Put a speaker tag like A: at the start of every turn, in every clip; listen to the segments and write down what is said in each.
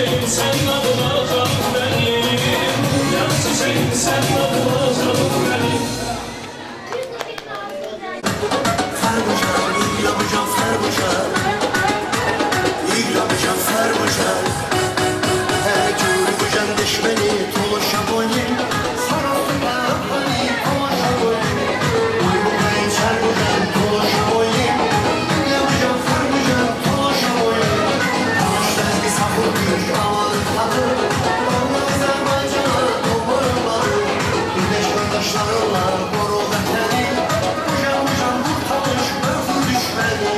A: Hüseyin sen adına canım benim. Yaz Hüseyin sen adına canım benim.
B: Ferbucan, İlabucan, Ferbucan, İlabucan, Ferbucan. Her gün bucan düşmeni tolaşa boyun, sarasına hani tolaşa boyun. Uyumayın Ferbucan, tolaşa boyun, İlabucan, Ferbucan, tolaşa boyun. Taşlar bir sapır büyük amanı tadı, onlar Azerbaycan'a domarlar. Güneş kardeşlarla boru veteni, bucan bucan kurtarmış öfür düşmeni.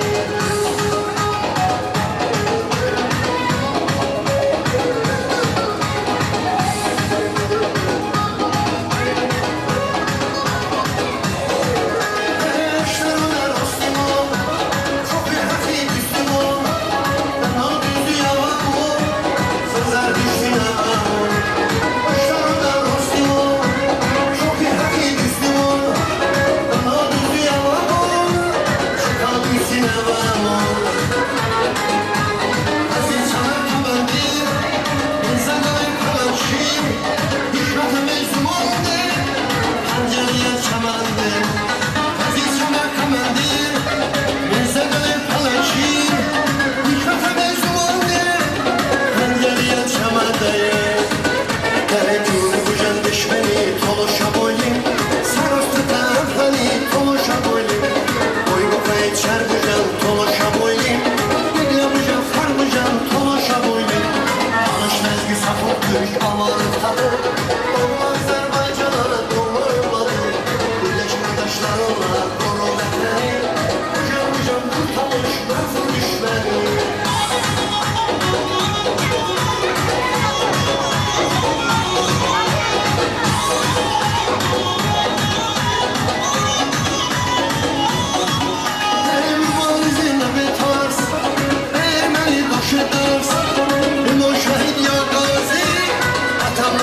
B: Amanın tadı, onlar Azerbaycan'a domarladı. Birleş kardeşlerle koru veteni, bucan bucan kurtarmış öfür düşmeni. Atam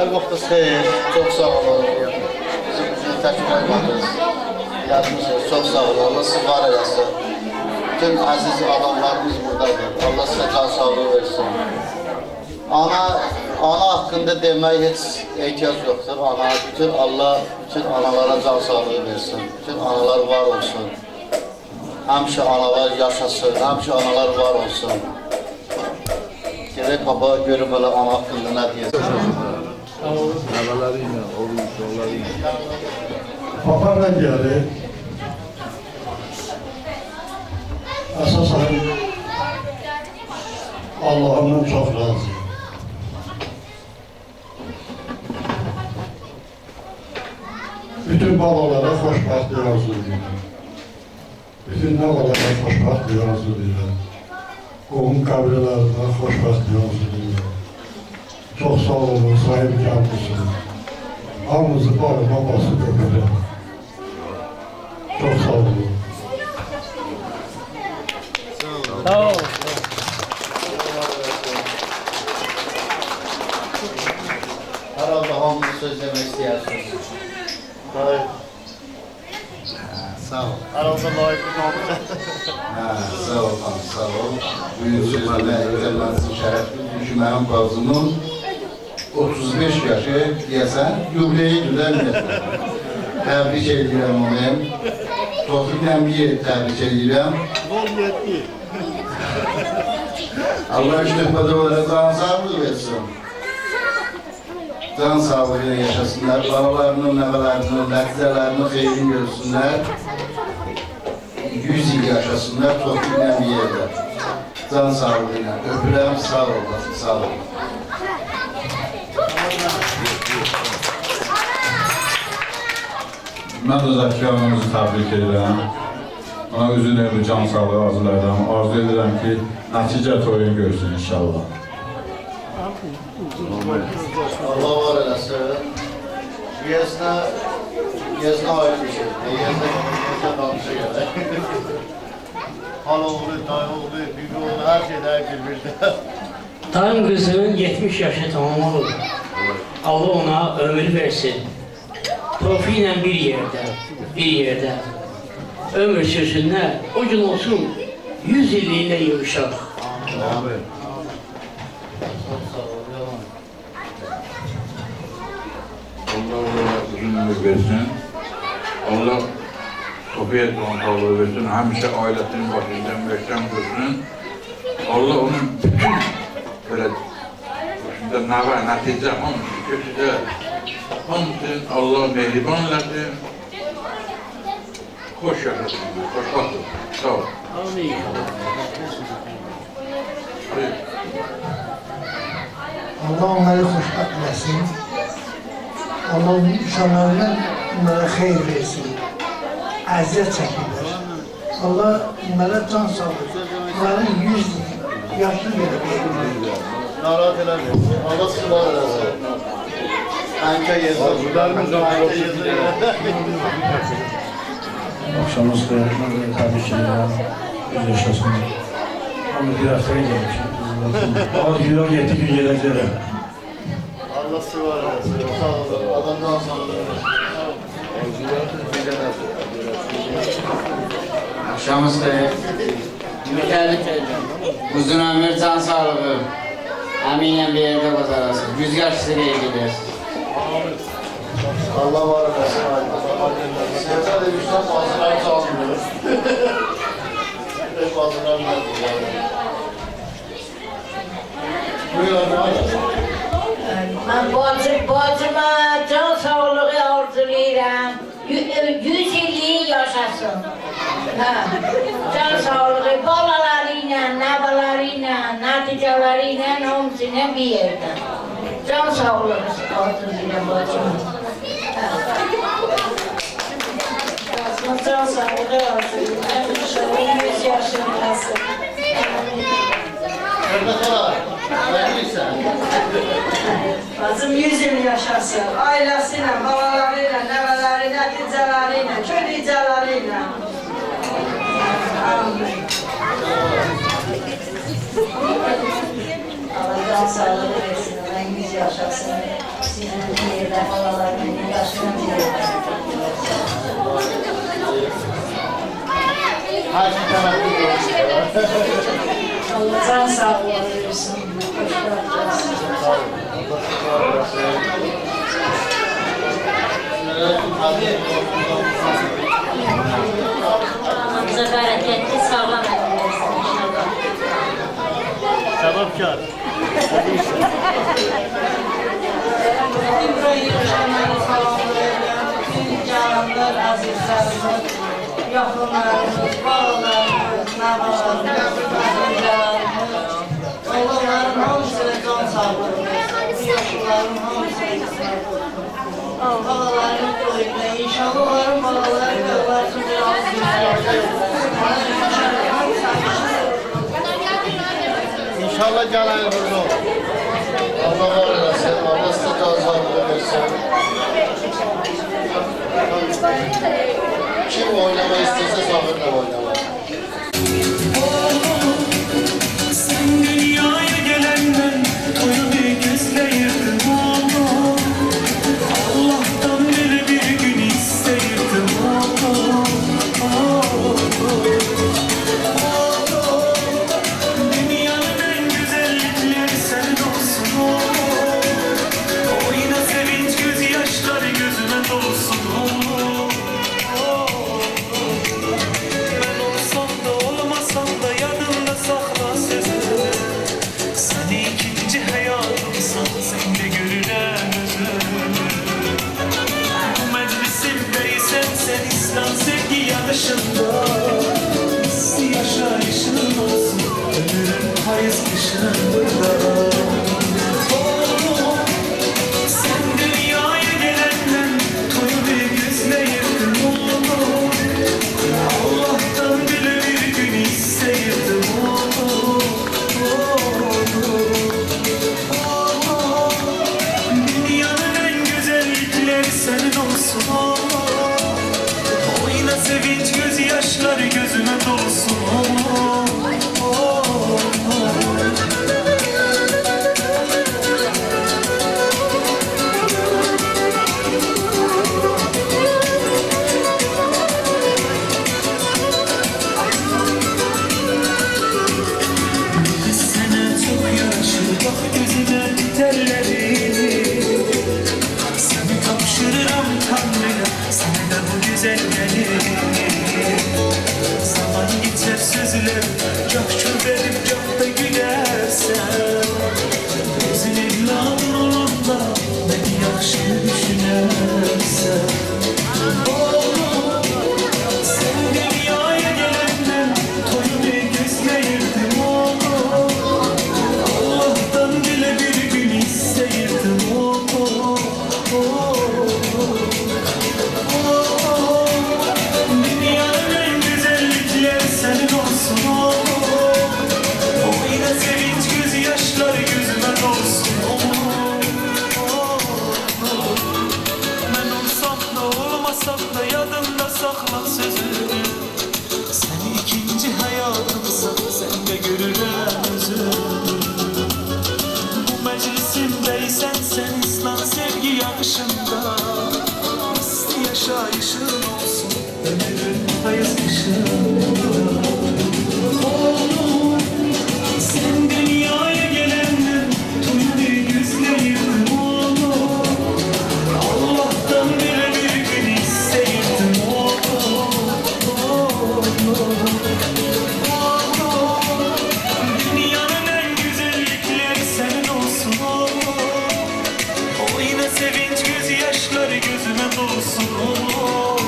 C: Hər vaxtınız xeyir, çox sağ olun. Bizim üçün təkrar ediniz. Yazmışsınız, çox sağ olun. Allah sizi var eləsin. Bütün əziz adamlarımız buradadır. Allah sizə can sağlığı versin. Ana haqqında demək heç ehtiyac yoxdur. Allah bütün analara can sağlığı versin. Bütün analar var olsun. Həmişə analar yaşasın, həmişə analar var olsun. Gerek baba görüp öyle ana hakkında ne diyeceğim?
D: Nəvələriylə, oğullarıyla.
E: Paparla geldi. Esasen Allah'ımdan çok razıyım. Bütün babalara xoşbəxtlik arzulayıram. Bütün nəvalara xoşbəxtlik arzulayıram. Qohum qəbilələrində xoşbəxtlik arzulayıram. Çox sağ olun, sahib gəlmişsiniz. Hamınızı bağıma basıb öpürəm. Çox sağ olun.
A: Sağ ol.
C: Herhalde hamınız söz demek isteyersiniz.
B: Hayır.
C: Sağ ol.
B: Aramızda layıklık olacak.
C: Sağ ol, sağ ol. Bugün sözüme evlenmesi şerefli. Çünkü benim bazımın 35 yaşı diyesen yubileyi düzenledim. Tebrik ediyorum onu. Tofik'le bir tebrik ediyorum.
B: Bol yetki.
C: Allah işte kadınlara can sağlığı versin. Can sağlığıyla yaşasınlar. Babalarının, nevelerinin, lezzelerinin xeyrini görsünler. 100 yıl yaşasınlar. Tofik'le bir yerde. Can sağlığıyla. Öpürəm, sağ olun, sağ olun.
D: Mən də Zəki anamızı təbrik edirəm. Ona üzün evli can sağlığı arzulayıram. Arzu edirəm ki, nəticə toyun görsün inşallah.
C: Allah var eləsin. Yeznə ayrı bir şey. Yeznə danışa gələk.
B: Hal oğlu, dayı oğlu, bibi oğlu, her şeyde bir-birde.
F: Dayım kızının 70 yaşı tamam olur. Allah ona ömür versin. Profiyle bir yerde. Ömür sürsünler, o gün olsun 100 illiğine yığışar.
D: Allah ona uzun ömür versin. Allah Sofiye can sağlığı versin. Həmişə ailəsinin başından möhkəm dursun. Allah onun bütün böyle başında nəvə, nəticə, hamısı kötüdə. Hamısın Allah mehriban eləsin. Xoş yaşasınlar, xoşbaxt olsun. Sağ ol.
G: Allah onları xoşbəxt eləsin. Allah insanlarına onlara xeyir versin. Əziyyət çəkirlər. Allah onlara can sağlığı. Onların 100 yaşını verir.
B: Narahat eləmiyor. Allah sizi var eləsin.
C: Anka yazı.
E: Akşamınız xeyir, mən də təbrik edirəm. Yüz yaşasınlar. Amma bir həftəyə gəlmişim. Az gündən 7 gün gələcəklər.
B: Allah sizi var eləsin. Sağ olun. Adamdan sağ olun.
H: Akşamınız xeyir. Uzun ömür, can sağlığı. Əminlə bir yerdə qazanasın. Rüzgar sizi də gider.
C: Allah var eləsin. Sevda da güçdən bazıları çalmıyor. Bazıları nədir? Buyur anne.
I: Ben bacıma can sağlığı arzulayıram. 100 illiği yaşasın. Ha. Can sağlığı balalarıyla, nəvalarıyla, nəticələriylə, hamısıyla bir yerdə. Can sağlığı arzulayıram bacıma. Can sağlığı arzulayıram. İnşallah 100 yaşındasın.
C: Kırmızılar. Ne diyorsun?
I: Bacım 100 il yaşasın. Ailəsilə, balalarıyla, nəvələri, nəticələriylə, könlücələriylə. Amin. Allah can sağlığı versin. Ben 100 yaşasın. bir yerdə, balalarının bir yaşına bir yerdə.
B: Her şey taraflı
I: Allah can sağlığı versin. Bize bereketli, sağlam ömür versin inşallah.
B: Sebepkar.
J: Bütün burayı yaşamayı sağlayan, bütün canlar, azizlerimiz, yakınlarımız, bağlarımız, navalarımız, azizelerimiz, onların hamısına can sağlığı versin, bu yaşlıların hamısına sağlığı versin. Bağlarını doyurdu, inşallah onların bağları da onlar için bir azizlerdir.
B: İnşallah canayı burada olur.
C: Allah var eylesin, Allah size can sağlığı versin. Kim oynama isterse sabırla oynama.
A: Sen dünyaya gelenden toyunu gözleyirdim oğlum. Allah'tan böyle bir gün isteyirdim oğlum. Dünyanın en güzellikleri senin olsun oğlum. Oyna sevinç gözyaşları gözüme dolsun oğlum. Ben olsam da olmasam da yanımda sakla sözümü. Sen ikinci hayatımsan sen de görünen özümü. Bu meclisimdeysen sen İslam sevgi yanışında. Misli yaşayışın olsun ömrün hayız kışında. Sen dünyaya gelenden toyunu gözleyirdin oğlum. Allah'tan bile bir gün isteyirdim oğlum. Dünyanın en güzellikleri senin olsun oğlum. Oyna sevinç gözyaşları gözüme dolsun oğlum. Kız sana çok yaraşır bak gözüme tellerini. Seni kapşırıram Tanrı'ya sana da bu güzelleri. Zaman geçer sözler çok çözerim çok da gülersen. Gözün evladın olanda beni yakşı düşünersen. Sen dünyaya gelenden toyunu gözleyirdin oğlum. Allah'tan bile bir gün isteyirdim oğlum. Dünyanın en güzellikleri senin olsun oğlum. Oyna sevinç gözyaşları gözüme dolsun oğlum. Ben olsam da olmasam da yadımda sakla sözünü. Sen ikinci hayatımsan sen de görülen özümü. Bu meclisimdeysen sen İslam sevgi yakışında. Misli yaşayışın olsun ömrün hayız kışında. Oğlum sen dünyaya gelenden toyunu gözleyirdin oğlum. Allah'tan bile bir gün isteyirdim oğlum. Dünyanın en güzellikleri senin olsun oğlum. Oyna sevinç gözyaşları gözüme dolsun oğlum.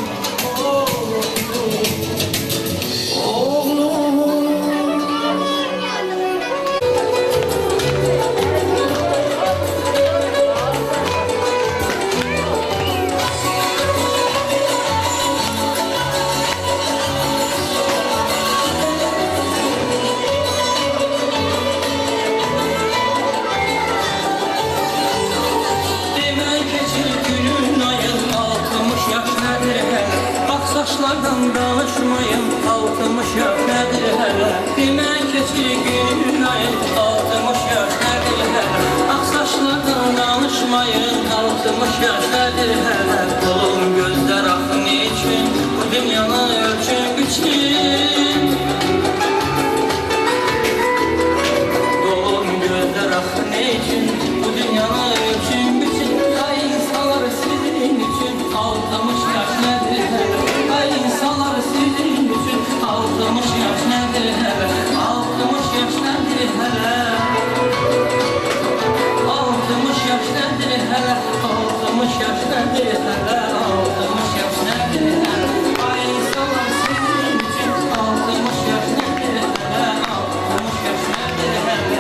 K: Demə keçir günün ayın 60 yaş nədir hələ. Bax saçlardan danışmayın 60 yaş nədir hələ. Demə keçir günün ayın 60 yaş nədir hələ. Bax saçlardan danışmayın 60 60 yaş nedir hele? Dolun gözler akın için, bu dünyanı ölçün biçin. Dolun gözler akın için, bu dünyanı ölçün biçin. Ay insanlar sizin için, 60 yaş nedir hele? Ay insanlar sizin için, 60 yaş nedir hele? 60 yaş nedir hele? 60 yaş nedir hele? 60 yaş nedir hele? 60 yaş nedir hele? Ay insanlar sizin için, 60 yaş nedir hele? 60 yaş nedir hele?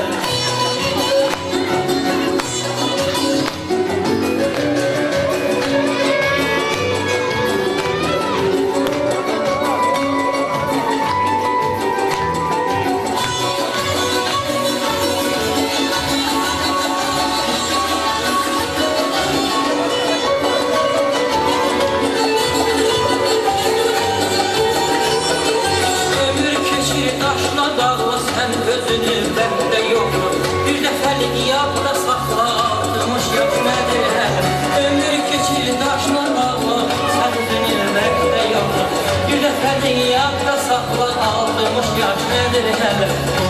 K: Ömür keçir daşla dağla, sen özünü bende yokla. Bir dəfəlik yadda saxla, 60 yaş nədir hələ? Ömür keçir daşla dağla, sen özünü bende yokla. Bir dəfəlik yadda saxla, 60 yaş nədir hələ?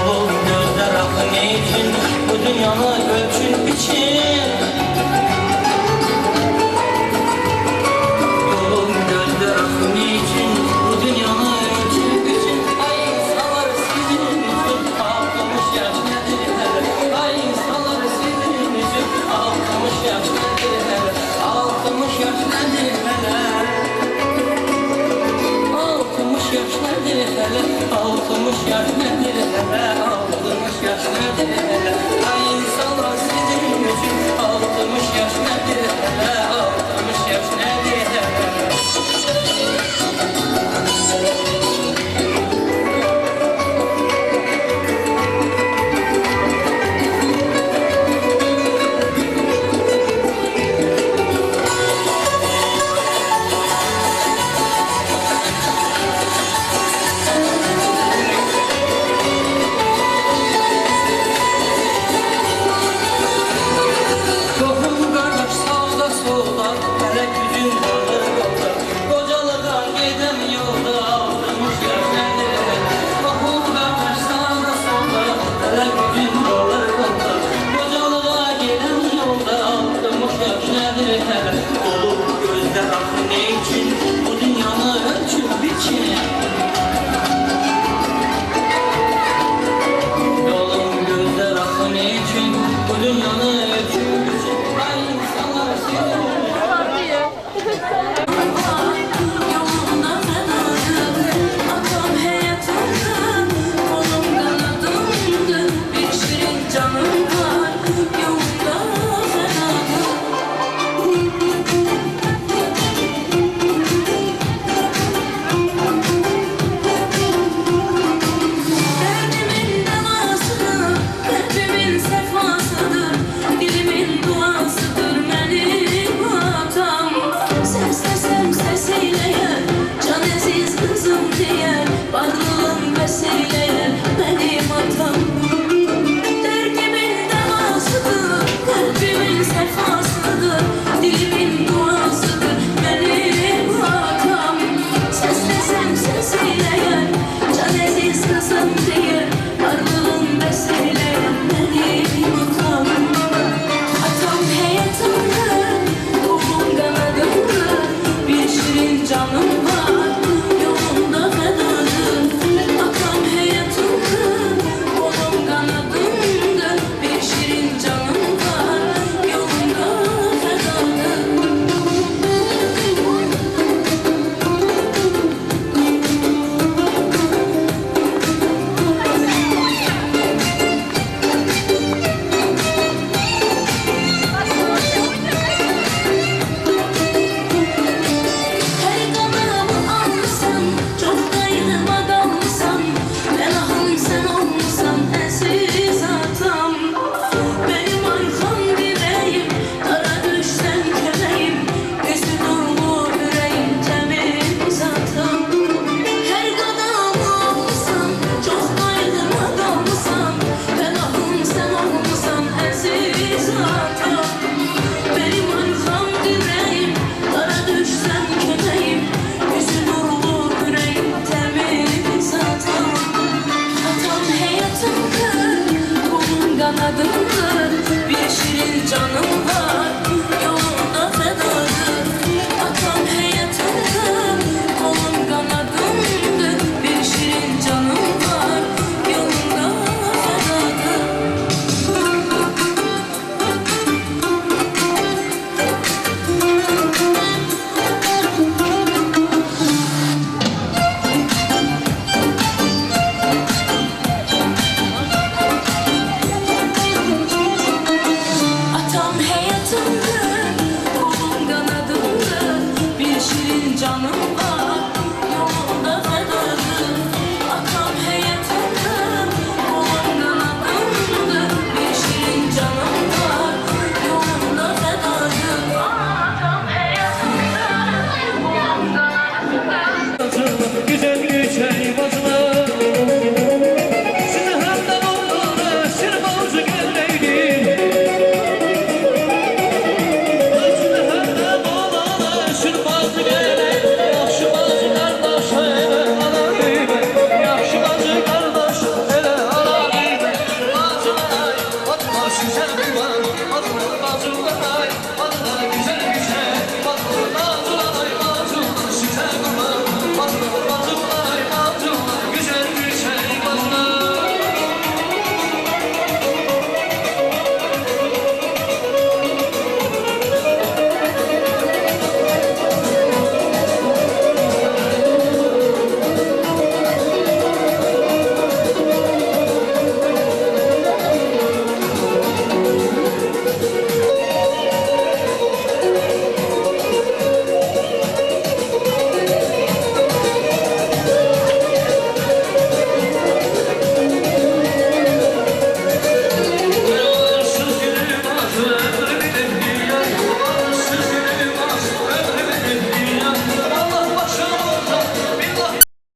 K: Oğul gözlər axın için, bu dünyanı ölçün biçin. Oğul gözlər axın için, bu dünyanı ölçün biçin. Ay insanlar sizin için, 60 yaş nedir hele? Ay insanlar sizin için, 60 yaş nedir hele? 60 yaş nedir hele? 60 yaş nedir hele? 60 yaş nedir hele? 60 yaş nedir hele? Ay insanlar sizin için, 60 yaş nedir hele? 60 yaş nedir hele? Tohum qardaş sağda solda, hələ gücün qalır yolda. Qocalığa gedən yolda, 60 yaş nədir hələ? Tohum qardaş sağda solda, hələ gücün qalır yolda. Qocalığa gedən yolda, 60 yaş nədir hələ? Olub gözlər axın için, bu dünyanı ölçün biçin. Yolun gözler akın için, bu dünyanı ölçün biçin. Ay insanlar sizin.
L: Yolunda fenadır, atam hayatımdan, kolum kanadımdır, bir şirin canım var. Yolunda fenadır. Derdimin devasıdır, kalbimin sefasıdır, dilimin duasıdır benim atam. Sem sesiyleyer, can aziz kızım diyer, varlığım vesileyer benim atam. Derdimin devasıdır, kalbimin sefasıdır, dilimin duasıdır.